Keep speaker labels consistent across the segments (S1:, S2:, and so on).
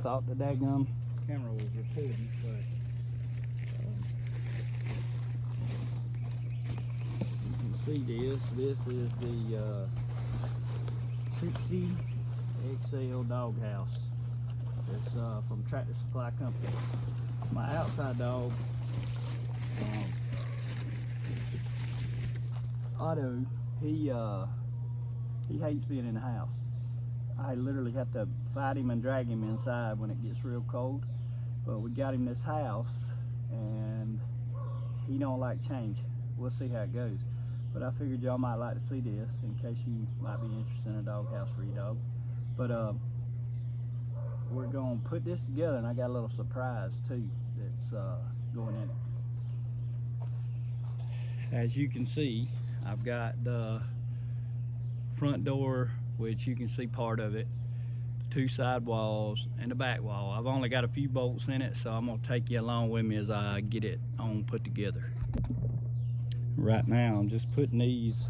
S1: thought the daggum camera was recording, but you can see this. This is the TSC XL doghouse. It's from Tractor Supply Company. My outside dog, Otto, he hates being in the house. I literally have to fight him and drag him inside when it gets real cold. But we got him this house, and he don't like change. We'll see how it goes. But I figured y'all might like to see this in case you might be interested in a doghouse for your dog. But we're gonna put this together, and I got a little surprise too that's going in it. As you can see, I've got the front door, which you can see part of it, the two side walls, and the back wall. I've only got a few bolts in it, so I'm gonna take you along with me as I get it on put together. Right now, I'm just putting these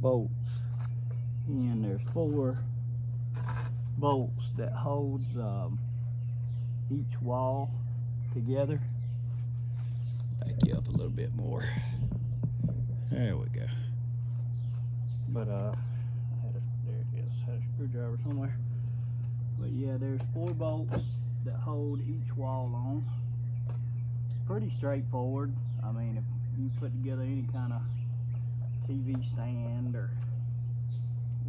S1: bolts in. There's 4 bolts that holds each wall together. Back you up a little bit more. There we go. But there it is. I had a screwdriver somewhere. But yeah, there's 4 bolts that hold each wall on. It's pretty straightforward. I mean, if you put together any kind of TV stand or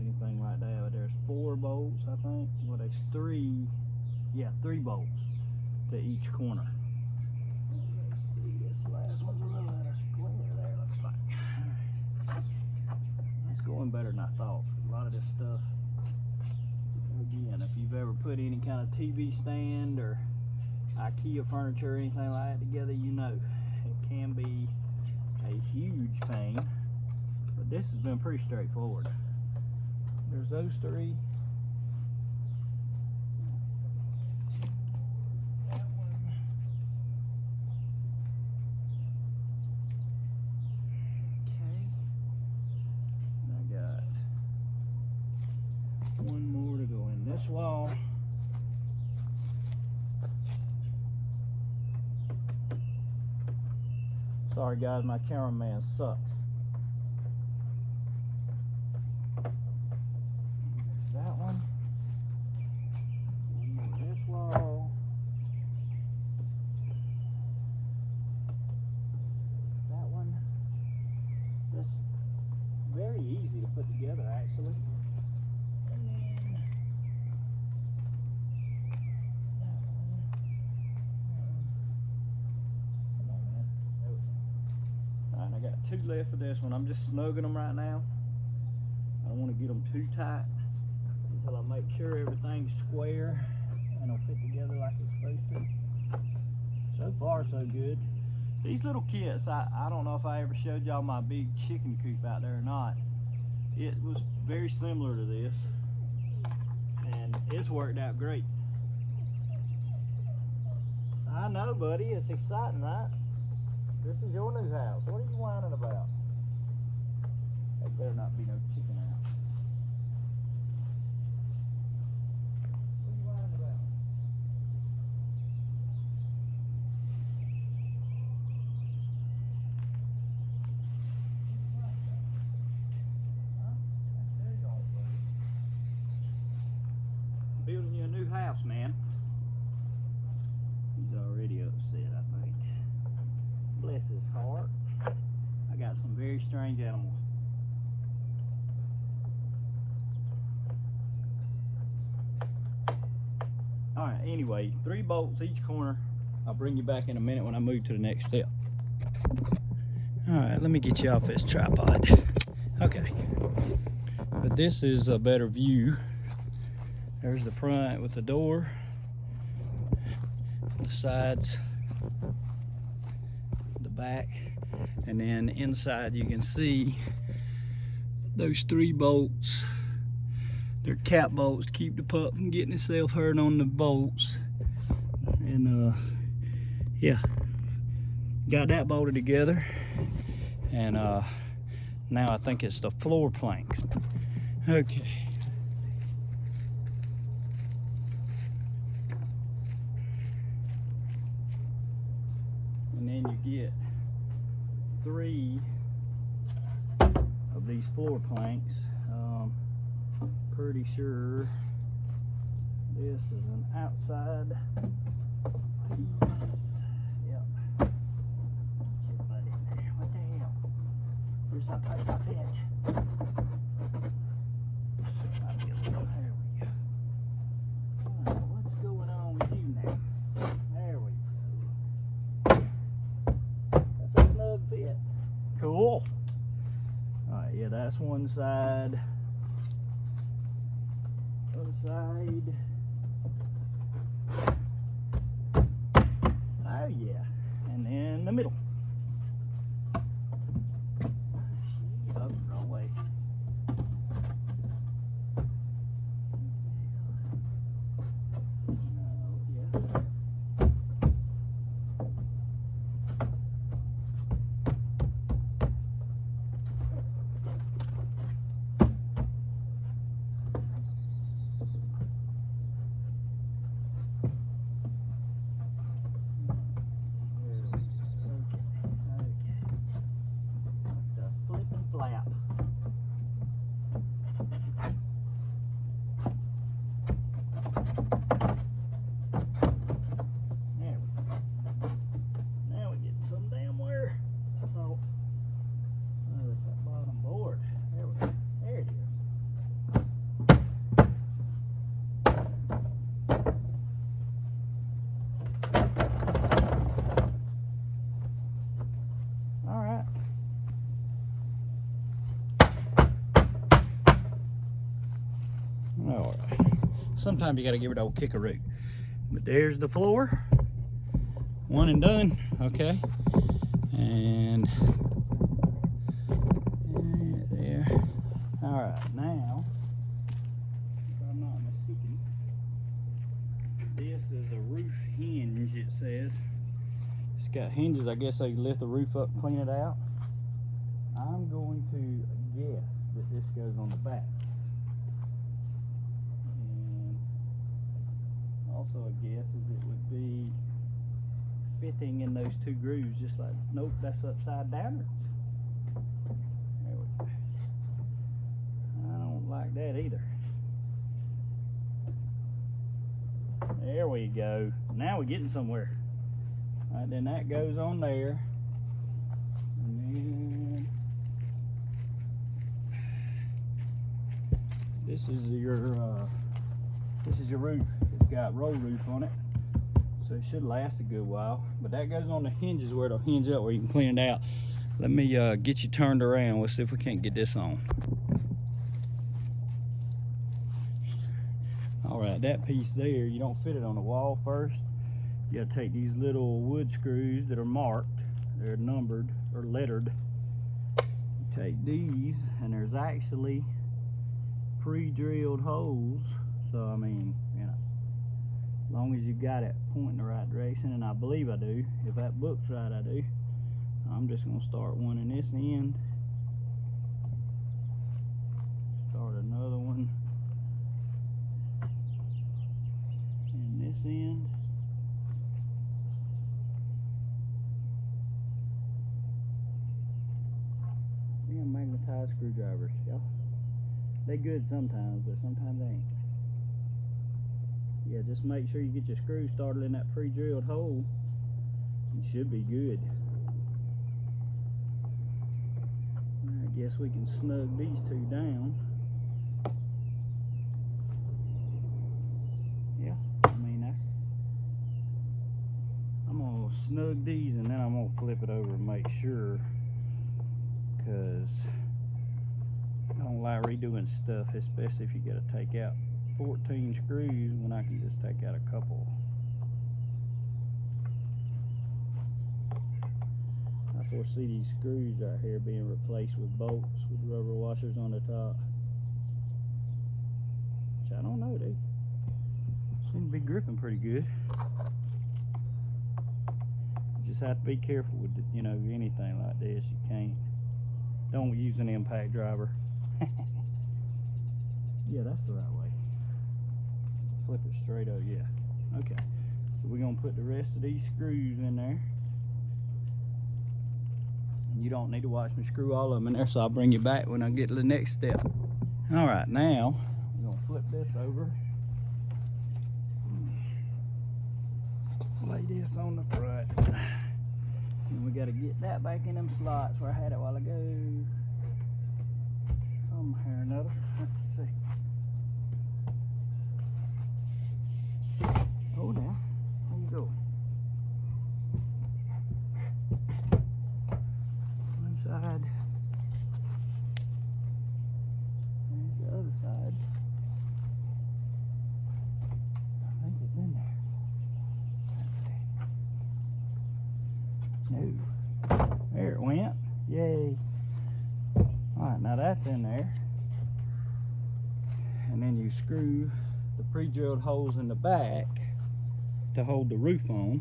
S1: anything like that, but there's 4 bolts, I think. Well, there's 3. Yeah, 3 bolts to each corner. Let's see, this last one's a little out of square there, looks like. It's going better than I thought. A lot of this stuff, again, if you've ever put any kind of TV stand or IKEA furniture or anything like that together, you know it can be a huge pain. But this has been pretty straightforward. There's those 3. That one. Okay. I got 1 more to go in this wall. Sorry guys, my cameraman sucks. That one. 1 more this wall. That one. That's very easy to put together, actually. And then that one. Come on, man. There we go. Alright, I got 2 left for this one. I'm just snugging them right now. I don't want to get them too tight until I make sure everything's square and it'll fit together like it's supposed to. So far, so good. These little kits, I don't know if I ever showed y'all my big chicken coop out there or not. It was very similar to this, and it's worked out great. I know, buddy, it's exciting, right? This is your new house. What are you whining about? There better not be no chicken out. Building you a new house, man. He's already upset, I think. Bless his heart. I got some very strange animals. Alright, anyway, 3 bolts each corner. I'll bring you back in a minute when I move to the next step. Alright, let me get you off this tripod. Okay. But this is a better view. There's the front with the door, the sides, the back, and then inside you can see those 3 bolts. They're cap bolts to keep the pup from getting itself hurt on the bolts. And yeah, got that bolted together, and now I think it's the floor planks. Okay. get 3 of these floor planks. Pretty sure this is an outside piece. Yep. What the hell? Where's that pipe fit? There we go. Oh, what's going on with you now? There we go. That's a snug fit. Cool. Alright, yeah, that's one side. Other side. Oh yeah. And then the middle. Oh, wrong way. No, yeah. Flap. There we go. Now we get some damn where. Oh, it's that bottom board. There we go. There it is. All right. All right. Sometimes you got to give it old kick-a-root. But there's the floor. One and done. Okay. And there. All right. Now, if I'm not mistaken, this is a roof hinge. It says it's got hinges. I guess so you lift the roof up and clean it out. I'm going to guess that this goes on the back. Also a guess is it would be fitting in those 2 grooves, just like, nope, that's upside downwards. There we go. I don't like that either. There we go. Now we're getting somewhere. All right, then that goes on there. And then this is your roof. It's got roll roof on it, so it should last a good while. But that goes on the hinges where it'll hinge up where you can clean it out. Let me get you turned around. Let's see if we can't get this on. All right, that piece there, you don't fit it on the wall first. You gotta take these little wood screws that are marked, they're numbered or lettered. You take these, and there's actually pre-drilled holes. So I mean, you know, as long as you got it pointing the right direction, and I believe I do. If that book's right, I do. I'm just gonna start one in this end. Start another one in this end. Damn magnetized screwdrivers, y'all. They good sometimes, but sometimes they ain't. Yeah, just make sure you get your screw started in that pre-drilled hole. You should be good. I guess we can snug these 2 down. Yeah, I mean I'm gonna snug these and then I'm gonna flip it over and make sure, because I don't like redoing stuff, especially if you gotta take out 14 screws when I can just take out a couple. I foresee these screws right here being replaced with bolts with rubber washers on the top. Which I don't know, dude. Seem to be gripping pretty good. You just have to be careful with, you know, anything like this. You can't. Don't use an impact driver. Yeah, that's the right way. Flip it straight up, yeah. Okay. So we're gonna put the rest of these screws in there. You don't need to watch me screw all of them in there, so I'll bring you back when I get to the next step. All right, now we're gonna flip this over. Lay this on the front. And we gotta get that back in them slots where I had it a while ago. Somehow or another. Let's see. Oh, now, there you go. One side. There's the other side. I think it's in there. No. There it went. Yay. Alright, now that's in there. And then you screw the pre-drilled holes in the back to hold the roof on.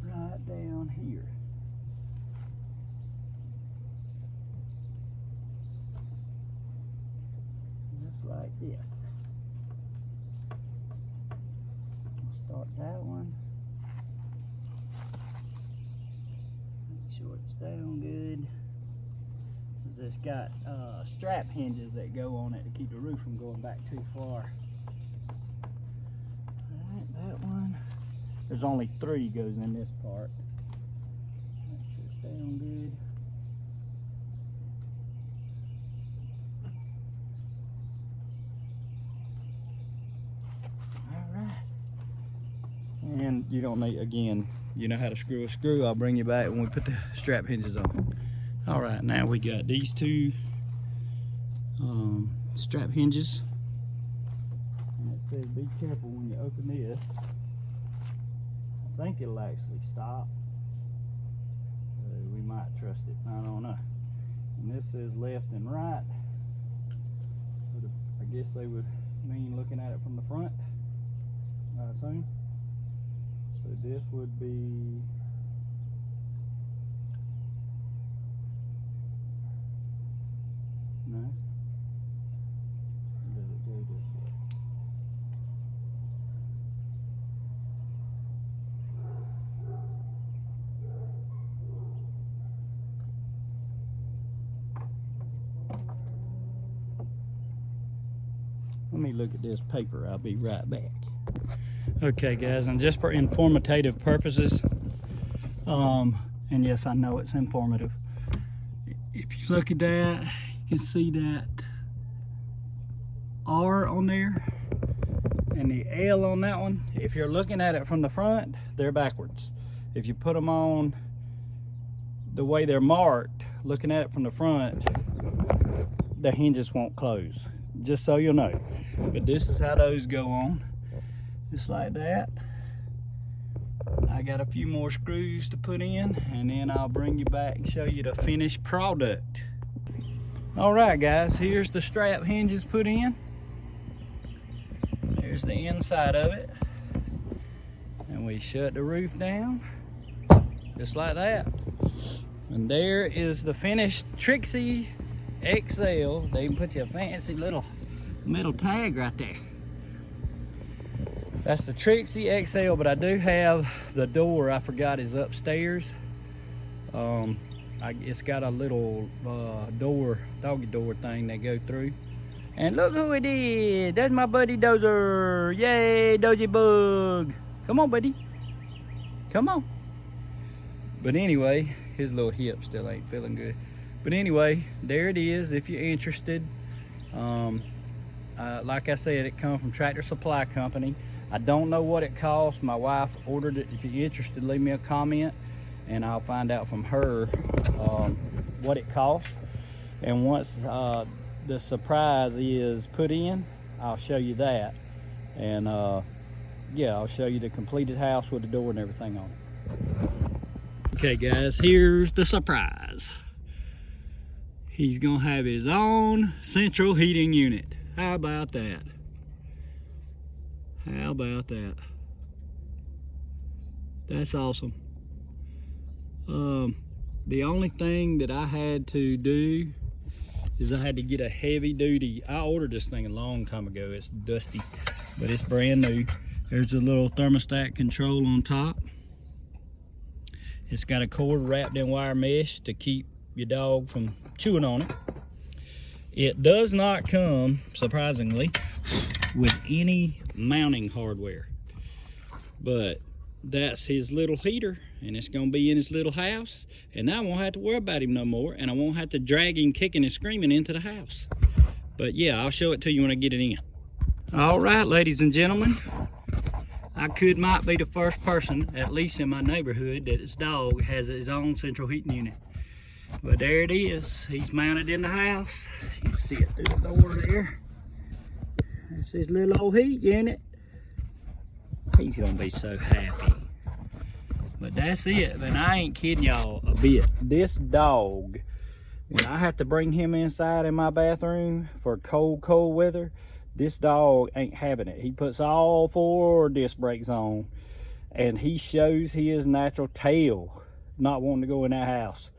S1: Right down here. Just like this. Start that one. Make sure it's down good. It's got strap hinges that go on it to keep the roof from going back too far. Alright, that one. There's only 3 goes in this part. Make sure it's down good. And you don't need, again, you know how to screw a screw. I'll bring you back when we put the strap hinges on. All right, now we got these 2 strap hinges. And it says be careful when you open this. I think it'll actually stop. We might trust it, I don't know. And this says left and right. I guess they would mean looking at it from the front, I assume. So this would be no. Does it go this way? Let me look at this paper. I'll be right back. Okay guys, and just for informative purposes, and yes, I know it's informative. If you look at that, you can see that R on there and the L on that one. If you're looking at it from the front, they're backwards. If you put them on the way they're marked, looking at it from the front, the hinges won't close, just so you'll know. But this is how those go on. Just like that. I got a few more screws to put in, and then I'll bring you back and show you the finished product. All right guys, here's the strap hinges put in. There's the inside of it. And we shut the roof down, just like that. And there is the finished Trixie XL. They even put you a fancy little metal tag right there. That's the Trixie XL, but I do have the door I forgot is upstairs. It's got a little doggy door thing they go through. And look who it is. That's my buddy Dozer. Yay, Dozy Bug. Come on, buddy. Come on. But anyway, his little hip still ain't feeling good. But anyway, there it is if you're interested. Like I said, it comes from Tractor Supply Company. I don't know what it costs. My wife ordered it. If you're interested, leave me a comment and I'll find out from her what it costs. And once the surprise is put in, I'll show you that. And yeah, I'll show you the completed house with the door and everything on it. Okay guys, here's the surprise. He's gonna have his own central heating unit. How about that? How about that? That's awesome. The only thing that I had to do is I had to get a heavy duty. I ordered this thing a long time ago. It's dusty, but it's brand new. There's a little thermostat control on top. It's got a cord wrapped in wire mesh to keep your dog from chewing on it. It does not come, surprisingly, with any mounting hardware, but that's his little heater, and it's gonna be in his little house, and I won't have to worry about him no more, and I won't have to drag him kicking and screaming into the house. But yeah, I'll show it to you when I get it in. All right, ladies and gentlemen, I might be the first person, at least in my neighborhood, that his dog has his own central heating unit. But there it is. He's mounted in the house. You can see it through the door there. That's his little old heat unit. He's gonna be so happy. But that's it, and I ain't kidding y'all a bit. This dog, when I have to bring him inside in my bathroom for cold weather, this dog ain't having it. He puts all 4 disc brakes on, and he shows his natural tail not wanting to go in that house.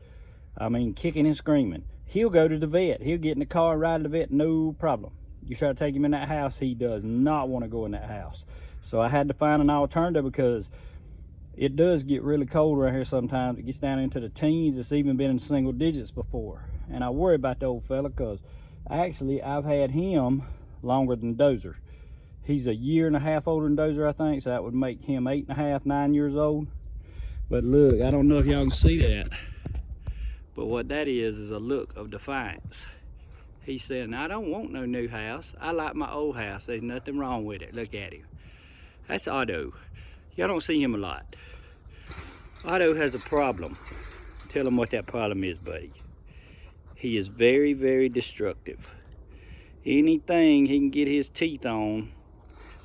S1: I mean, kicking and screaming. He'll go to the vet. He'll get in the car and ride to the vet, no problem. You try to take him in that house, he does not want to go in that house. So I had to find an alternative, because it does get really cold around here sometimes. It gets down into the teens. It's even been in single digits before. And I worry about the old fella, because actually I've had him longer than Dozer. He's 1.5 years older than Dozer, I think, so that would make him 8.5, 9 years old. But look, I don't know if y'all can see that, but what that is a look of defiance. He said, I don't want no new house. I like my old house. There's nothing wrong with it. Look at him. That's Otto. Y'all don't see him a lot. Otto has a problem. Tell him what that problem is, buddy. He is very, very destructive. Anything he can get his teeth on,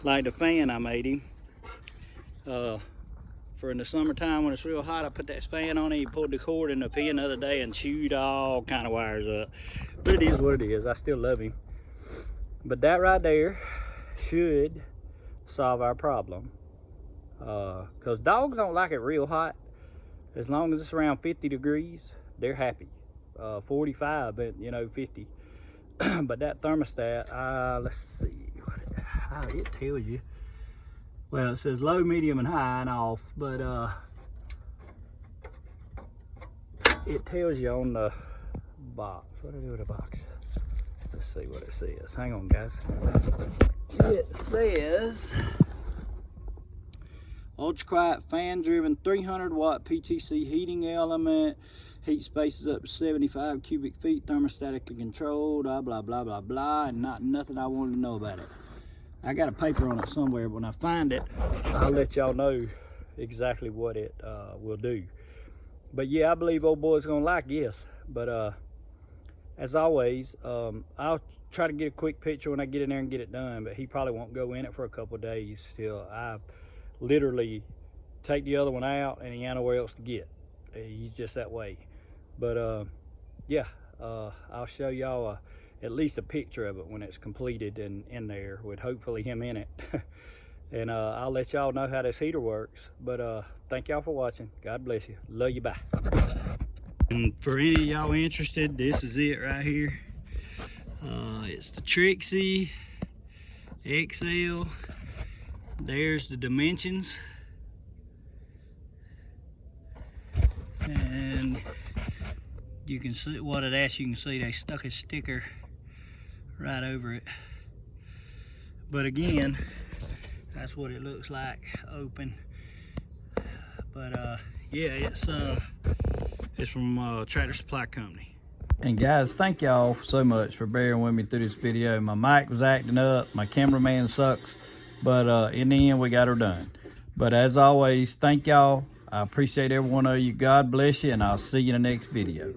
S1: like the fan I made him, for in the summertime when it's real hot, I put that fan on it. He pulled the cord in the pin the other day and chewed all kind of wires up. But it is what it is. I still love him. But that right there should solve our problem. Because dogs don't like it real hot. As long as it's around 50 degrees, they're happy. 45, but you know, 50. But that thermostat, let's see, it tells you. Well, it says low, medium, and high and off, but it tells you on the box. What do I do with the box? Let's see what it says. Hang on, guys. It says ultra quiet fan driven 300 watt PTC heating element. Heat spaces up to 75 cubic feet, thermostatically controlled, blah, blah, blah, blah, blah, and nothing I wanted to know about it. I got a paper on it somewhere. When I find it, I'll let y'all know exactly what it will do. But yeah, I believe old boy's gonna like this. But as always, I'll try to get a quick picture when I get in there and get it done, but he probably won't go in it for a couple of days till I literally take the other one out and he ain't nowhere else to get. He's just that way. But yeah, I'll show y'all at least a picture of it when it's completed and in there with hopefully him in it. And I'll let y'all know how this heater works. But thank y'all for watching. God bless you. Love you. Bye. And for any of y'all interested, this is it right here. It's the Trixie XL. There's the dimensions. And you can see what it is. You can see they stuck a sticker right over it. But again, that's what it looks like open. But yeah, it's from Tractor Supply Company. And guys, thank y'all so much for bearing with me through this video. My mic was acting up, my cameraman sucks, but in the end we got her done. But as always, thank y'all. I appreciate every one of you. God bless you, and I'll see you in the next video.